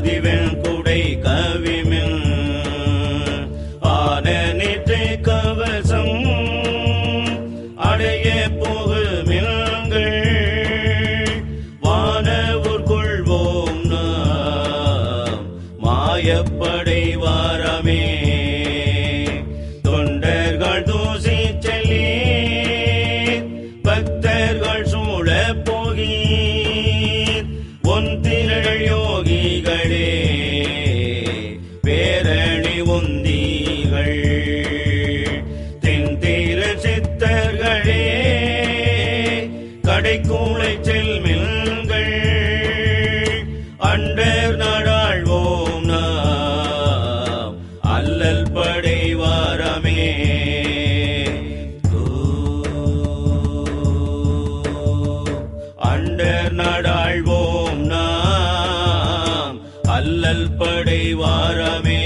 அதிவன் குடை கவிமின் ஆன நிற்றை கவசம் அடைய போகுமில்கள் வானவர் கொள்வோம் நாம் மாயப்படை வாரமே தொண்டர்கள் தூசி செல்லி பக்தர்கள் சூழ போகி ஒன்றிரள் யோகிகளே பேரணி உந்திகள் தென்தீர சித்தர்களே கடைக்கூளை செல்மில்கள் அண்டர் நாடாழ்வோம் நாம் அல்லல் படை வாரமே அண்டர் நாடாழ்வோம் நாம் அல்லல் படை வாரமே.